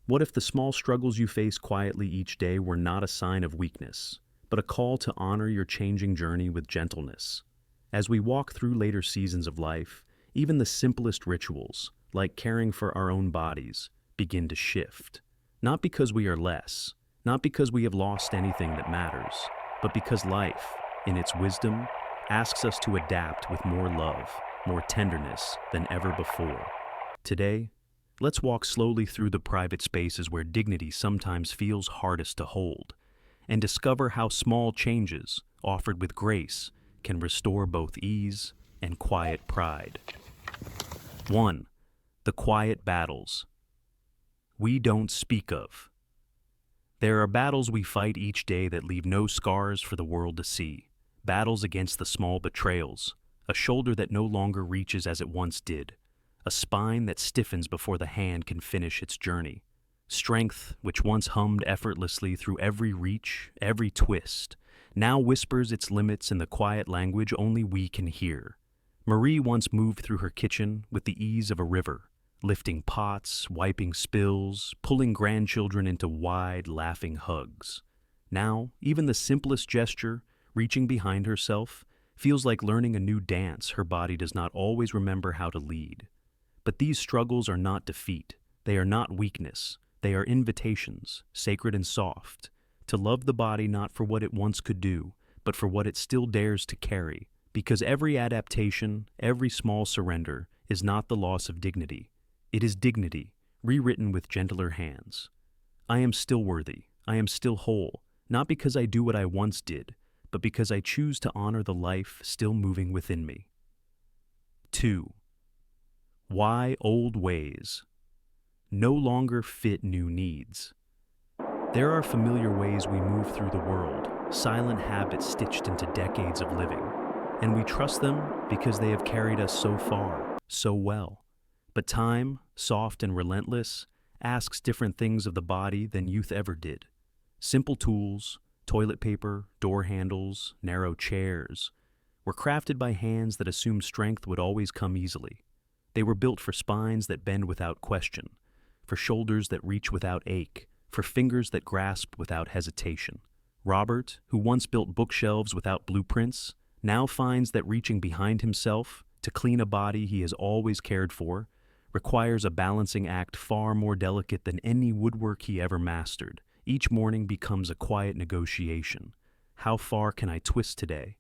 What if the small struggles you face quietly each day were not a sign of weakness, but a call to honor your changing journey with gentleness? As we walk through later seasons of life, even the simplest rituals, like caring for our own bodies, begin to shift. Not because we are less, not because we have lost anything that matters, but because life, in its wisdom, asks us to adapt with more love, more tenderness than ever before. Today, let's walk slowly through the private spaces where dignity sometimes feels hardest to hold, and discover how small changes, offered with grace, can restore both ease and quiet pride. 1. The quiet battles we don't speak of. There are battles we fight each day that leave no scars for the world to see. Battles against the small betrayals, a shoulder that no longer reaches as it once did, a spine that stiffens before the hand can finish its journey, strength which once hummed effortlessly through every reach, every twist, now whispers its limits in the quiet language only we can hear. Marie once moved through her kitchen with the ease of a river, lifting pots, wiping spills, pulling grandchildren into wide, laughing hugs. Now, even the simplest gesture, reaching behind herself, feels like learning a new dance her body does not always remember how to lead. But these struggles are not defeat. They are not weakness. They are invitations, sacred and soft, to love the body not for what it once could do, but for what it still dares to carry. Because every adaptation, every small surrender, is not the loss of dignity. It is dignity, rewritten with gentler hands. I am still worthy. I am still whole, not because I do what I once did, but because I choose to honor the life still moving within me. 2. Why old ways no longer fit new needs. There are familiar ways we move through the world, silent habits stitched into decades of living, and we trust them because they have carried us so far, so well. But time, soft and relentless, asks different things of the body than youth ever did. Simple tools, toilet paper, door handles, narrow chairs, were crafted by hands that assumed strength would always come easily. They were built for spines that bend without question, for shoulders that reach without ache, for fingers that grasp without hesitation. Robert, who once built bookshelves without blueprints, now finds that reaching behind himself to clean a body he has always cared for requires a balancing act far more delicate than any woodwork he ever mastered. Each morning becomes a quiet negotiation. How far can I twist today?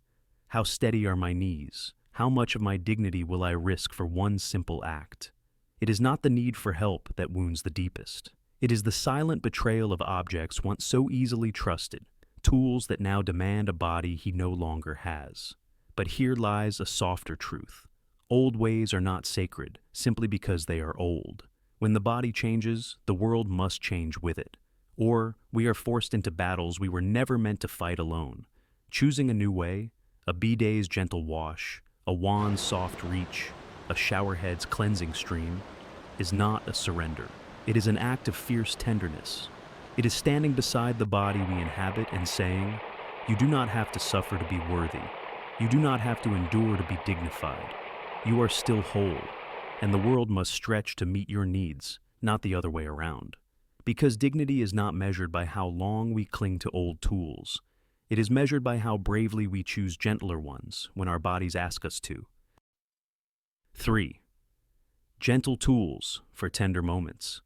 How steady are my knees? How much of my dignity will I risk for one simple act? It is not the need for help that wounds the deepest. It is the silent betrayal of objects once so easily trusted, tools that now demand a body he no longer has. But here lies a softer truth. Old ways are not sacred simply because they are old. When the body changes, the world must change with it. Or we are forced into battles we were never meant to fight alone. Choosing a new way, a bidet's gentle wash, a wand's soft reach, a showerhead's cleansing stream, is not a surrender. It is an act of fierce tenderness. It is standing beside the body we inhabit and saying, "You do not have to suffer to be worthy. You do not have to endure to be dignified. You are still whole, and the world must stretch to meet your needs, not the other way around." Because dignity is not measured by how long we cling to old tools. It is measured by how bravely we choose gentler ones when our bodies ask us to. 3. Gentle tools for tender moments.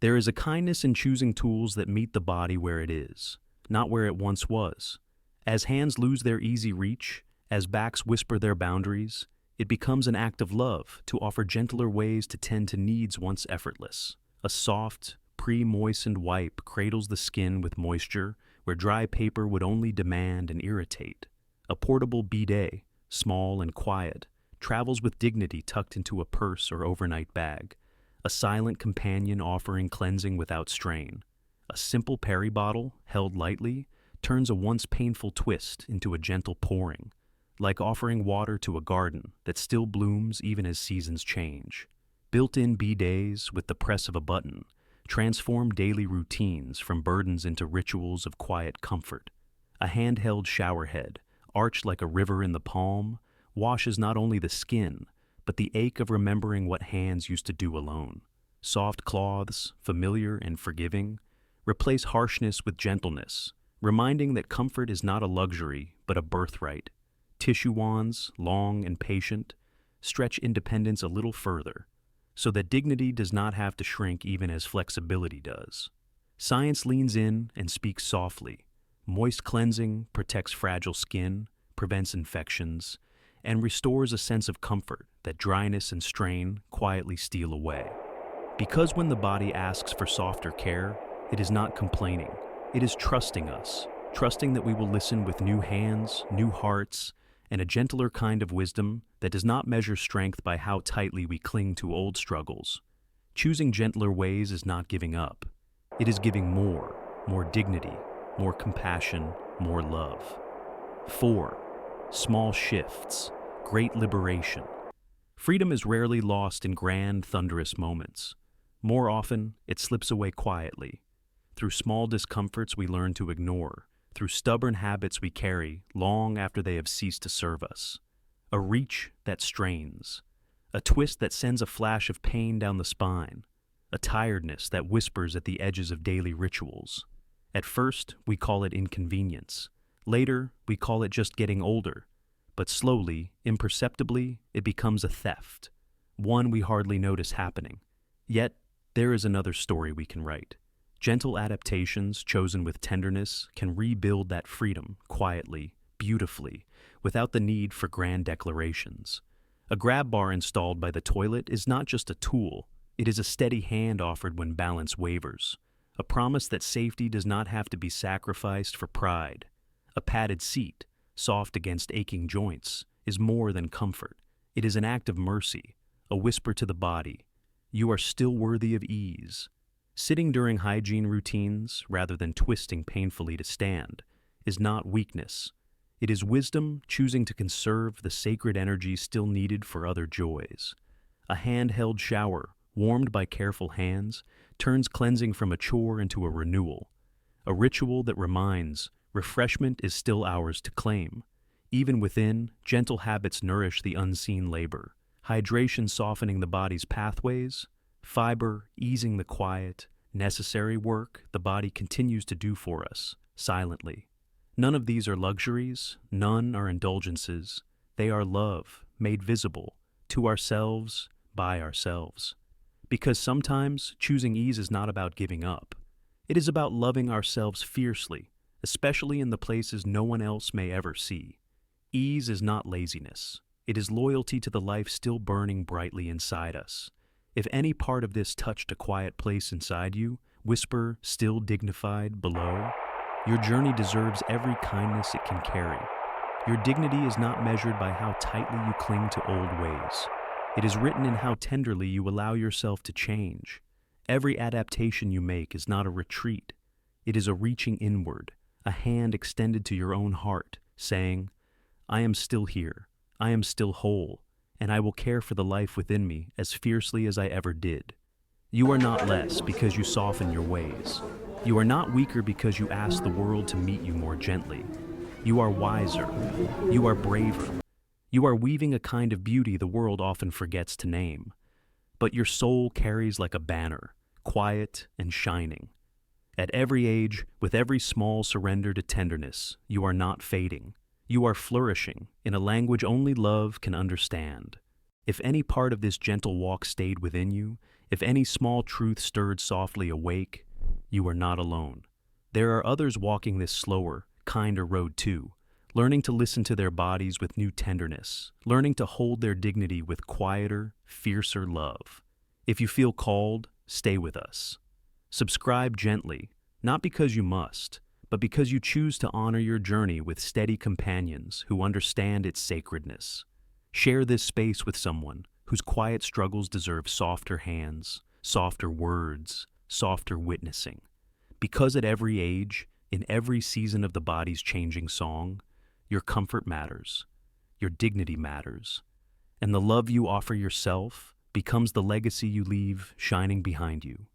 There is a kindness in choosing tools that meet the body where it is, not where it once was. As hands lose their easy reach, as backs whisper their boundaries, it becomes an act of love to offer gentler ways to tend to needs once effortless. A soft, pre-moistened wipe cradles the skin with moisture where dry paper would only demand and irritate. A portable bidet, small and quiet, travels with dignity tucked into a purse or overnight bag. A silent companion offering cleansing without strain. A simple peri bottle, held lightly, turns a once painful twist into a gentle pouring, like offering water to a garden that still blooms even as seasons change. Built-in bidets with the press of a button transform daily routines from burdens into rituals of quiet comfort. A handheld showerhead, arched like a river in the palm, washes not only the skin, but the ache of remembering what hands used to do alone. soft cloths, familiar and forgiving, replace harshness with gentleness, reminding that comfort is not a luxury, but a birthright. Tissue wands, long and patient, stretch independence a little further, so that dignity does not have to shrink even as flexibility does. Science leans in and speaks softly. Moist cleansing protects fragile skin, prevents infections, and restores a sense of comfort that dryness and strain quietly steal away. Because when the body asks for softer care, it is not complaining. It is trusting us, trusting that we will listen with new hands, new hearts, and a gentler kind of wisdom that does not measure strength by how tightly we cling to old struggles. Choosing gentler ways is not giving up. It is giving more dignity, more compassion, more love. 4. Small shifts, great liberation. Freedom is rarely lost in grand, thunderous moments. More often, it slips away quietly. Through small discomforts we learn to ignore, through stubborn habits we carry long after they have ceased to serve us. A reach that strains, a twist that sends a flash of pain down the spine, a tiredness that whispers at the edges of daily rituals. At first, we call it inconvenience. Later, we call it just getting older. But slowly, imperceptibly, it becomes a theft, one we hardly notice happening. Yet, there is another story we can write. Gentle adaptations chosen with tenderness can rebuild that freedom quietly, beautifully, without the need for grand declarations. A grab bar installed by the toilet is not just a tool, it is a steady hand offered when balance wavers. A promise that safety does not have to be sacrificed for pride. A padded seat, soft against aching joints, is more than comfort. It is an act of mercy, a whisper to the body. You are still worthy of ease. Sitting during hygiene routines, rather than twisting painfully to stand, is not weakness. It is wisdom choosing to conserve the sacred energy still needed for other joys. A handheld shower, warmed by careful hands, turns cleansing from a chore into a renewal. A ritual that reminds refreshment is still ours to claim. Even within, gentle habits nourish the unseen labor. Hydration softening the body's pathways, fiber easing the quiet, necessary work the body continues to do for us, silently. None of these are luxuries, none are indulgences. They are love, made visible, to ourselves, by ourselves. Because sometimes choosing ease is not about giving up. It is about loving ourselves fiercely, especially in the places no one else may ever see. Ease is not laziness. It is loyalty to the life still burning brightly inside us. If any part of this touched a quiet place inside you, whisper, still dignified, below. Your journey deserves every kindness it can carry. Your dignity is not measured by how tightly you cling to old ways. It is written in how tenderly you allow yourself to change. Every adaptation you make is not a retreat. It is a reaching inward, a hand extended to your own heart, saying, I am still here, I am still whole, and I will care for the life within me as fiercely as I ever did. You are not less because you soften your ways. You are not weaker because you ask the world to meet you more gently. You are wiser. You are braver. You are weaving a kind of beauty the world often forgets to name. But your soul carries like a banner, quiet and shining. At every age, with every small surrender to tenderness, you are not fading. You are flourishing in a language only love can understand. If any part of this gentle walk stayed within you, if any small truth stirred softly awake, you are not alone. There are others walking this slower, kinder road too, learning to listen to their bodies with new tenderness, learning to hold their dignity with quieter, fiercer love. If you feel called, stay with us. Subscribe gently, not because you must, but because you choose to honor your journey with steady companions who understand its sacredness. Share this space with someone whose quiet struggles deserve softer hands, softer words, softer witnessing. Because at every age, in every season of the body's changing song, your comfort matters, your dignity matters, and the love you offer yourself becomes the legacy you leave shining behind you.